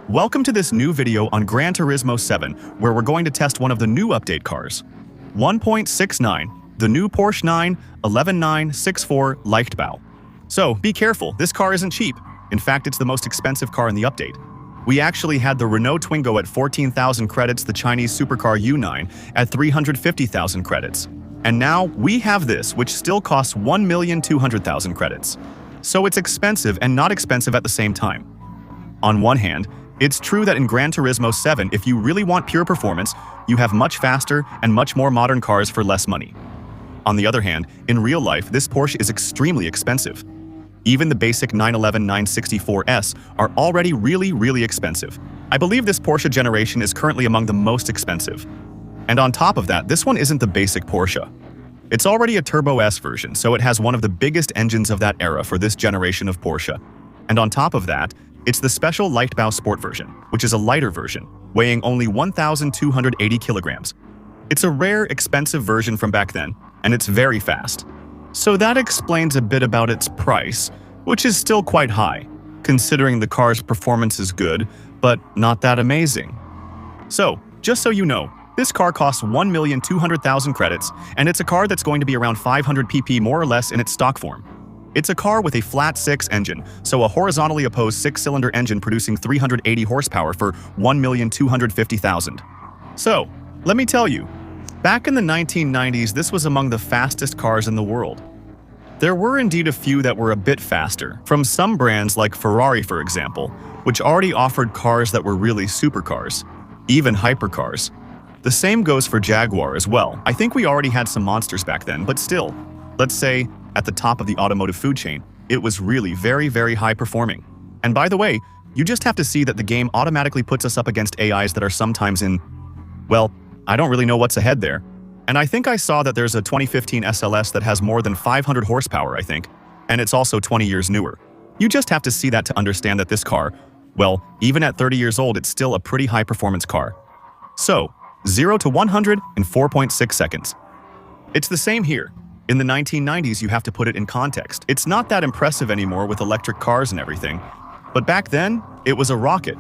Welcome to this new video on Gran Turismo 7, where we're going to test one of the new update cars. 1.69, the new Porsche 911-964 Leichtbau. So, be careful, this car isn't cheap. In fact, it's the most expensive car in the update. We actually had the Renault Twingo at 14,000 credits, the Chinese supercar U9 at 350,000 credits. And now, we have this, which still costs 1,200,000 credits. So it's expensive and not expensive at the same time. On one hand, it's true that in Gran Turismo 7, if you really want pure performance, you have much faster and much more modern cars for less money. On the other hand, in real life, this Porsche is extremely expensive. Even the basic 911-964S are already really expensive. I believe this Porsche generation is currently among the most expensive. And on top of that, this one isn't the basic Porsche. It's already a Turbo S version, so it has one of the biggest engines of that era for this generation of Porsche. And on top of that, it's the special Leichtbau Sport version, which is a lighter version, weighing only 1,280 kilograms. It's a rare, expensive version from back then, and it's very fast. So that explains a bit about its price, which is still quite high, considering the car's performance is good, but not that amazing. So, just so you know, this car costs 1,200,000 credits, and it's a car that's going to be around 500 pp more or less in its stock form. It's a car with a flat 6 engine, so a horizontally opposed 6-cylinder engine producing 380 horsepower for 1,250,000. So, let me tell you, back in the 1990s, this was among the fastest cars in the world. There were indeed a few that were a bit faster, from some brands like Ferrari, for example, which already offered cars that were really supercars, even hypercars. The same goes for Jaguar as well. I think we already had some monsters back then, but still, let's say, at the top of the automotive food chain, it was really very high performing. And by the way, you just have to see that the game automatically puts us up against AIs that are sometimes in, well, I don't really know what's ahead there. And I think I saw that there's a 2015 SLS that has more than 500 horsepower, I think, and it's also 20 years newer. You just have to see that to understand that this car, well, even at 30 years old, it's still a pretty high performance car. So, 0 to 100 in 4.6 seconds. It's the same here. In the 1990s, you have to put it in context. It's not that impressive anymore with electric cars and everything. But back then, it was a rocket.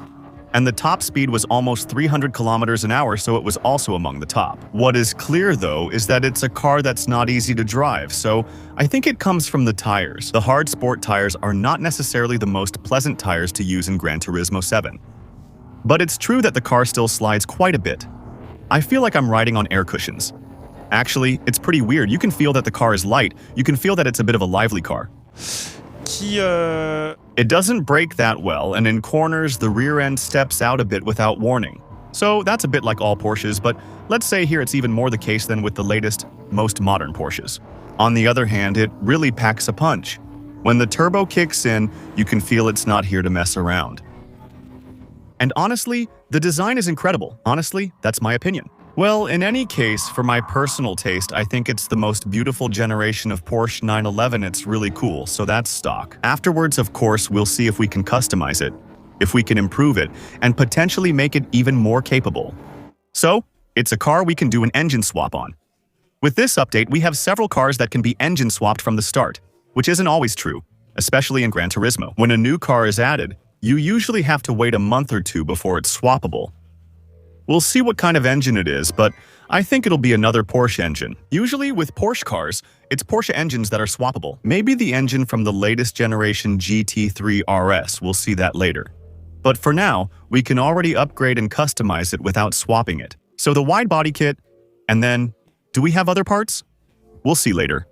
And the top speed was almost 300 kilometers an hour, so it was also among the top. What is clear, though, is that it's a car that's not easy to drive, so I think it comes from the tires. The hard sport tires are not necessarily the most pleasant tires to use in Gran Turismo 7. But it's true that the car still slides quite a bit. I feel like I'm riding on air cushions. Actually, it's pretty weird. You can feel that the car is light. You can feel that it's a bit of a lively car. It doesn't brake that well, and in corners, the rear end steps out a bit without warning. So that's a bit like all Porsches, but let's say here it's even more the case than with the latest, most modern Porsches. On the other hand, it really packs a punch. When the turbo kicks in, you can feel it's not here to mess around. And honestly, the design is incredible. Honestly, that's my opinion. Well, in any case, for my personal taste, I think it's the most beautiful generation of Porsche 911. It's really cool, so that's stock. Afterwards, of course, we'll see if we can customize it, if we can improve it, and potentially make it even more capable. So, it's a car we can do an engine swap on. With this update, we have several cars that can be engine swapped from the start, which isn't always true, especially in Gran Turismo. When a new car is added, you usually have to wait a month or two before it's swappable. We'll see what kind of engine it is, but I think it'll be another Porsche engine. Usually with Porsche cars, it's Porsche engines that are swappable. Maybe the engine from the latest generation GT3 RS, we'll see that later. But for now, we can already upgrade and customize it without swapping it. So the wide body kit, and then, do we have other parts? We'll see later.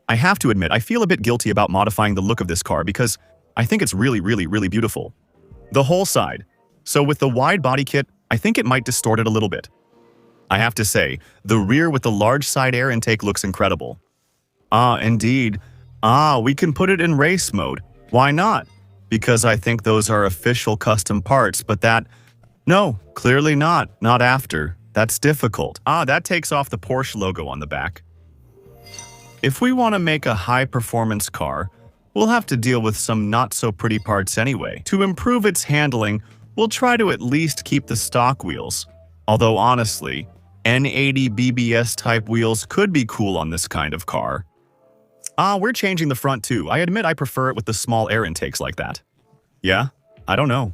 I have to admit, I feel a bit guilty about modifying the look of this car because I think it's really beautiful. The whole side. So with the wide body kit, I think it might distort it a little bit. I have to say, the rear with the large side air intake looks incredible. Indeed. We can put it in race mode. Why not? Because I think those are official custom parts, but that... No, clearly not. Not after. That's difficult. That takes off the Porsche logo on the back. If we want to make a high-performance car, we'll have to deal with some not-so-pretty parts anyway. To improve its handling, we'll try to at least keep the stock wheels. Although honestly, N80 BBS type wheels could be cool on this kind of car. We're changing the front too. I admit I prefer it with the small air intakes like that. Yeah, I don't know.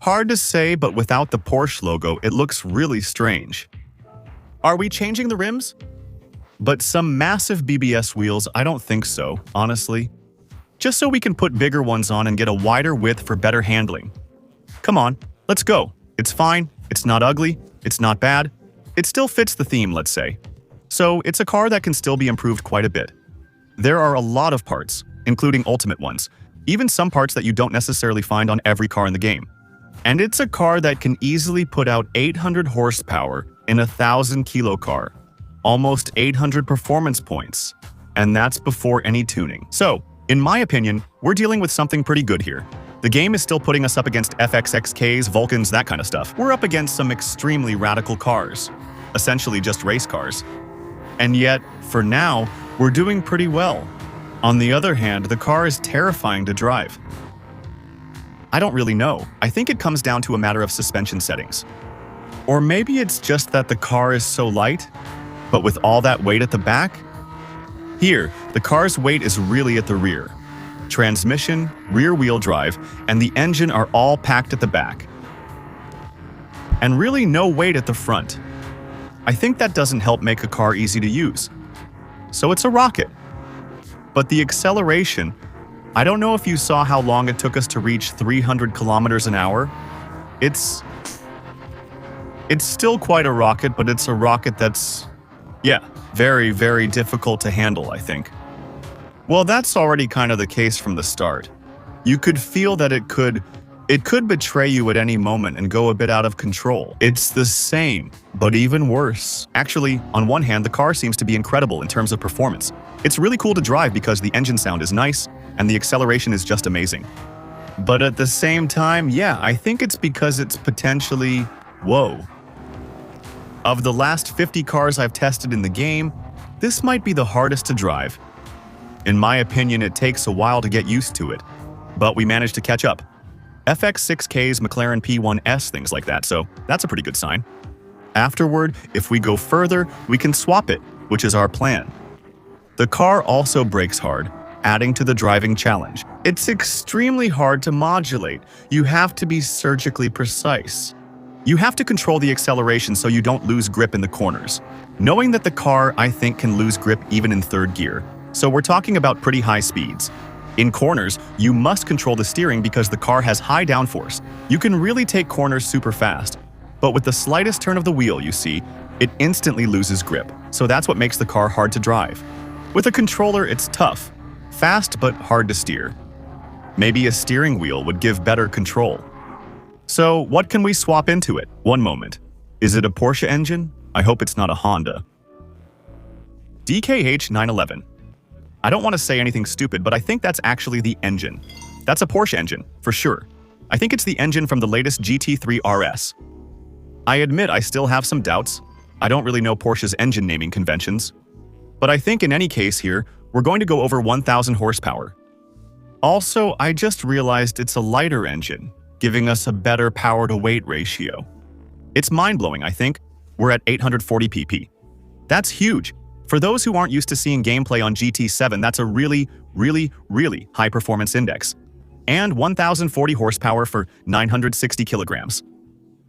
Hard to say, but without the Porsche logo, it looks really strange. Are we changing the rims? But some massive BBS wheels, I don't think so, honestly. Just so we can put bigger ones on and get a wider width for better handling. Come on, let's go. It's fine, it's not ugly, it's not bad. It still fits the theme, let's say. So it's a car that can still be improved quite a bit. There are a lot of parts, including ultimate ones, even some parts that you don't necessarily find on every car in the game. And it's a car that can easily put out 800 horsepower in a 1,000-kilo car, almost 800 performance points, and that's before any tuning. So, in my opinion, we're dealing with something pretty good here. The game is still putting us up against FXXKs, Vulcans, that kind of stuff. We're up against some extremely radical cars, essentially just race cars. And yet, for now, we're doing pretty well. On the other hand, the car is terrifying to drive. I don't really know. I think it comes down to a matter of suspension settings. Or maybe it's just that the car is so light, but with all that weight at the back? Here, the car's weight is really at the rear. Transmission, rear-wheel drive, and the engine are all packed at the back. And really no weight at the front. I think that doesn't help make a car easy to use. So it's a rocket. But the acceleration, I don't know if you saw how long it took us to reach 300 kilometers an hour. It's still quite a rocket, but it's a rocket that's, yeah, very, very difficult to handle, I think. Well, that's already kind of the case from the start. You could feel that it could betray you at any moment and go a bit out of control. It's the same, but even worse. Actually, on one hand, the car seems to be incredible in terms of performance. It's really cool to drive because the engine sound is nice and the acceleration is just amazing. But at the same time, yeah, I think it's because it's potentially, whoa. Of the last 50 cars I've tested in the game, this might be the hardest to drive. In my opinion, it takes a while to get used to it, but we managed to catch up. FX6Ks, McLaren P1S, things like that, so that's a pretty good sign. Afterward, if we go further, we can swap it, which is our plan. The car also brakes hard, adding to the driving challenge. It's extremely hard to modulate. You have to be surgically precise. You have to control the acceleration so you don't lose grip in the corners. Knowing that the car, I think, can lose grip even in third gear, so we're talking about pretty high speeds. In corners, you must control the steering because the car has high downforce. You can really take corners super fast, but with the slightest turn of the wheel, you see, it instantly loses grip, so that's what makes the car hard to drive. With a controller, it's tough, fast but hard to steer. Maybe a steering wheel would give better control. So what can we swap into it? One moment. Is it a Porsche engine? I hope it's not a Honda. DKH 911. I don't want to say anything stupid, but I think that's actually the engine. That's a Porsche engine, for sure. I think it's the engine from the latest GT3 RS. I admit I still have some doubts. I don't really know Porsche's engine naming conventions. But I think in any case here, we're going to go over 1,000 horsepower. Also, I just realized it's a lighter engine, giving us a better power-to-weight ratio. It's mind-blowing, I think. We're at 840 pp. That's huge. For those who aren't used to seeing gameplay on GT7, that's a really, really, really high performance index. And 1,040 horsepower for 960 kilograms.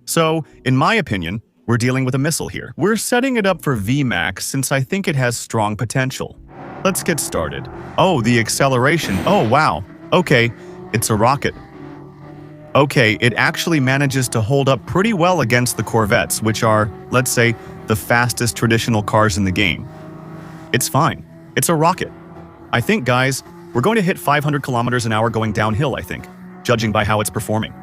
So, in my opinion, we're dealing with a missile here. We're setting it up for VMAX since I think it has strong potential. Let's get started. Oh, the acceleration. Oh, wow. Okay, it's a rocket. Okay, it actually manages to hold up pretty well against the Corvettes, which are, let's say, the fastest traditional cars in the game. It's fine. It's a rocket. I think, guys, we're going to hit 500 kilometers an hour going downhill, I think, judging by how it's performing.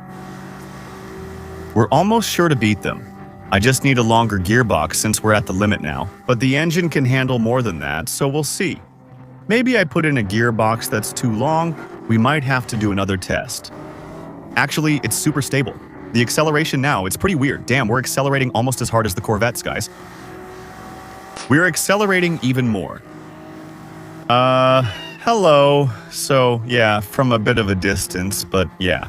We're almost sure to beat them. I just need a longer gearbox since we're at the limit now, but the engine can handle more than that, so we'll see. Maybe I put in a gearbox that's too long, we might have to do another test. Actually, it's super stable. The acceleration now, it's pretty weird. Damn, we're accelerating almost as hard as the Corvettes, guys. We're accelerating even more. Hello. So, yeah, from a bit of a distance, but yeah.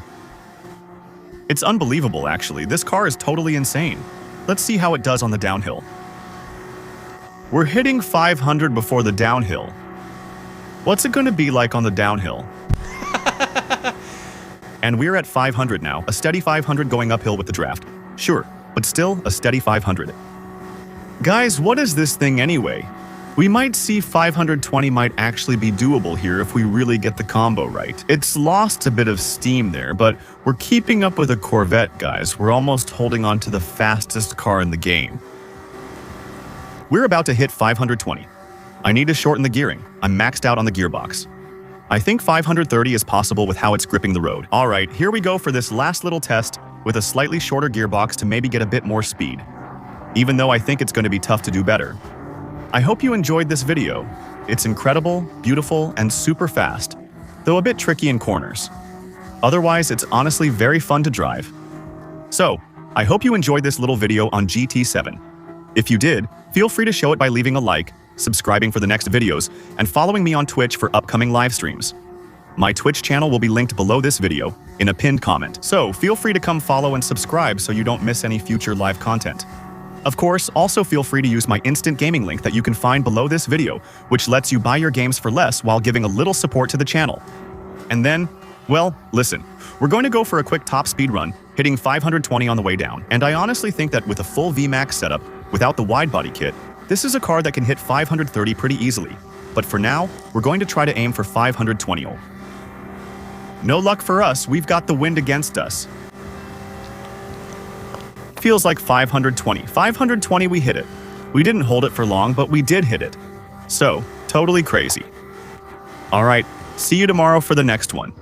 It's unbelievable, actually. This car is totally insane. Let's see how it does on the downhill. We're hitting 500 before the downhill. What's it going to be like on the downhill? And we're at 500 now, a steady 500 going uphill with the draft. Sure, but still a steady 500. Guys, what is this thing anyway? We might see 520 might actually be doable here if we really get the combo right. It's lost a bit of steam there, but we're keeping up with a Corvette, guys. We're almost holding on to the fastest car in the game. We're about to hit 520. I need to shorten the gearing. I'm maxed out on the gearbox. I think 530 is possible with how it's gripping the road. Alright, here we go for this last little test with a slightly shorter gearbox to maybe get a bit more speed. Even though I think it's going to be tough to do better. I hope you enjoyed this video. It's incredible, beautiful, and super fast, though a bit tricky in corners. Otherwise, it's honestly very fun to drive. So, I hope you enjoyed this little video on GT7. If you did, feel free to show it by leaving a like, subscribing for the next videos, and following me on Twitch for upcoming live streams. My Twitch channel will be linked below this video in a pinned comment, so feel free to come follow and subscribe so you don't miss any future live content. Of course, also feel free to use my instant gaming link that you can find below this video, which lets you buy your games for less while giving a little support to the channel. And then, well, listen, we're going to go for a quick top speed run, hitting 520 on the way down, and I honestly think that with a full VMAX setup, without the wide body kit, this is a car that can hit 530 pretty easily. But for now, we're going to try to aim for 520. No luck for us, we've got the wind against us. Feels like 520. 520, we hit it. We didn't hold it for long, but we did hit it. So, totally crazy. Alright, see you tomorrow for the next one.